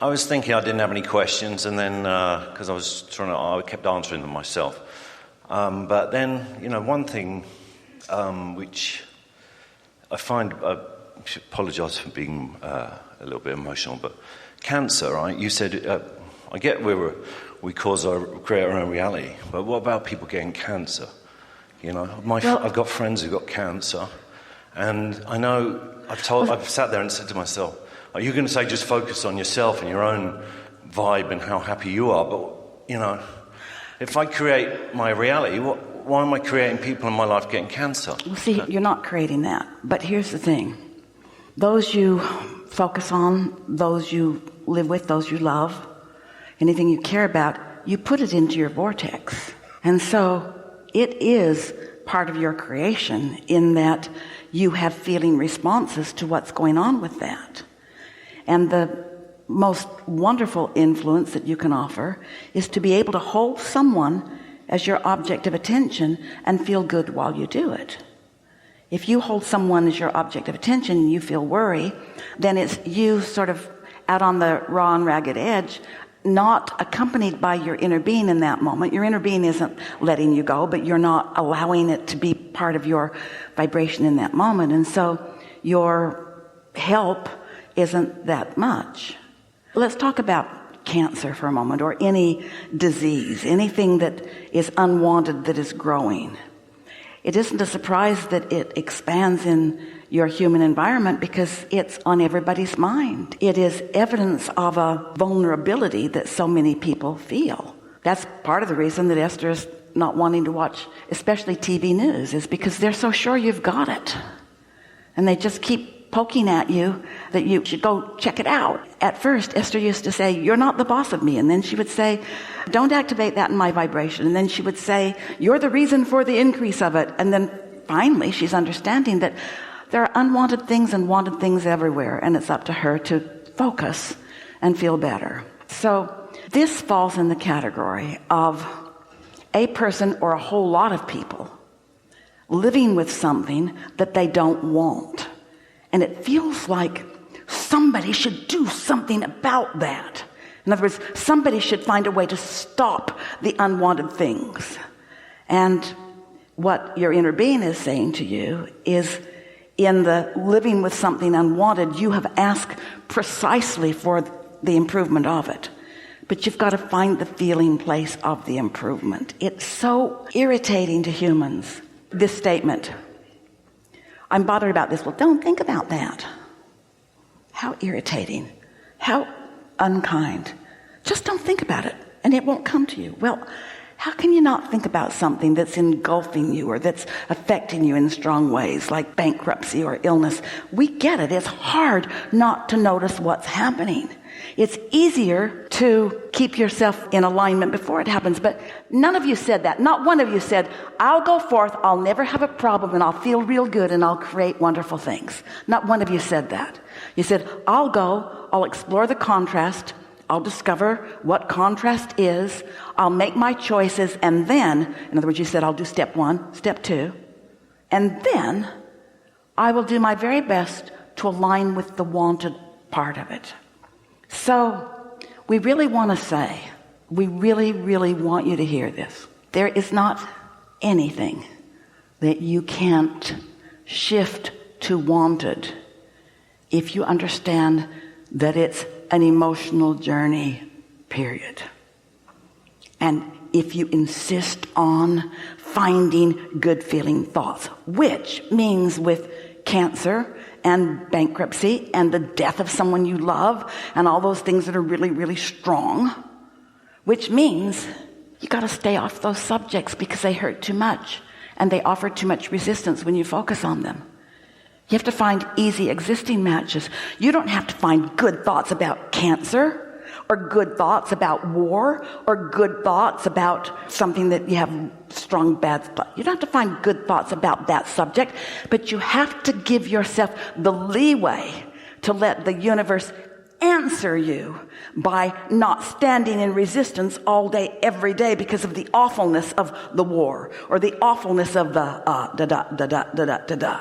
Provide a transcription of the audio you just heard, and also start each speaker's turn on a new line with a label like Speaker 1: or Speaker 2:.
Speaker 1: I was thinking I didn't have any questions, and then because I kept answering them myself. But then, one thing which I find, I should apologise for being a little bit emotional, but cancer, right? You said, I get we create our own reality, but what about people getting cancer? I've got friends who've got cancer, and I know I've sat there and said to myself, are you going to say just focus on yourself and your own vibe and how happy you are? But, if I create my reality, why am I creating people in my life getting cancer?
Speaker 2: Well, see, you're not creating that. But here's the thing. Those you focus on, those you live with, those you love, anything you care about, you put it into your vortex. And so it is part of your creation in that you have feeling responses to what's going on with that. And the most wonderful influence that you can offer is to be able to hold someone as your object of attention and feel good while you do it. If you hold someone as your object of attention and you feel worry, then it's you sort of out on the raw and ragged edge, not accompanied by your inner being in that moment. Your inner being isn't letting you go, but you're not allowing it to be part of your vibration in that moment. And so your help isn't that much. Let's talk about cancer for a moment, or any disease, anything that is unwanted that is growing. It isn't a surprise that it expands in your human environment because it's on everybody's mind. It is evidence of a vulnerability that so many people feel. That's part of the reason that Esther is not wanting to watch, especially TV news, is because they're so sure you've got it. And they just keep poking at you that you should go check it out. At first, Esther used to say, you're not the boss of me. And then she would say, don't activate that in my vibration. And then she would say, you're the reason for the increase of it. And then finally, she's understanding that there are unwanted things and wanted things everywhere. And it's up to her to focus and feel better. So this falls in the category of a person or a whole lot of people living with something that they don't want. And it feels like somebody should do something about that. In other words, somebody should find a way to stop the unwanted things. And what your inner being is saying to you is, in the living with something unwanted, you have asked precisely for the improvement of it. But you've got to find the feeling place of the improvement. It's so irritating to humans, this statement. I'm bothered about this. Well, don't think about that. How irritating. How unkind. Just don't think about it, and it won't come to you. Well, how can you not think about something that's engulfing you or that's affecting you in strong ways, like bankruptcy or illness? We get it. It's hard not to notice what's happening. It's easier to keep yourself in alignment before it happens, but none of you said that. Not one of you said, I'll go forth, I'll never have a problem, and I'll feel real good, and I'll create wonderful things. Not one of you said that. You said, I'll go, I'll explore the contrast, I'll discover what contrast is, I'll make my choices, and then, in other words, you said, I'll do step 1, step 2, and then I will do my very best to align with the wanted part of it. So we really want to say, we really, really want you to hear this. There is not anything that you can't shift to wanted if you understand that it's an emotional journey, period. And if you insist on finding good feeling thoughts, which means with cancer and bankruptcy and the death of someone you love and all those things that are really, really strong, which means you got to stay off those subjects because they hurt too much and they offer too much resistance when you focus on them. You have to find easy existing matches. You don't have to find good thoughts about cancer or good thoughts about war or good thoughts about something that you have strong bad thoughts. You don't have to find good thoughts about that subject, but you have to give yourself the leeway to let the universe answer you by not standing in resistance all day, every day because of the awfulness of the war or the awfulness of the da-da-da-da-da-da-da.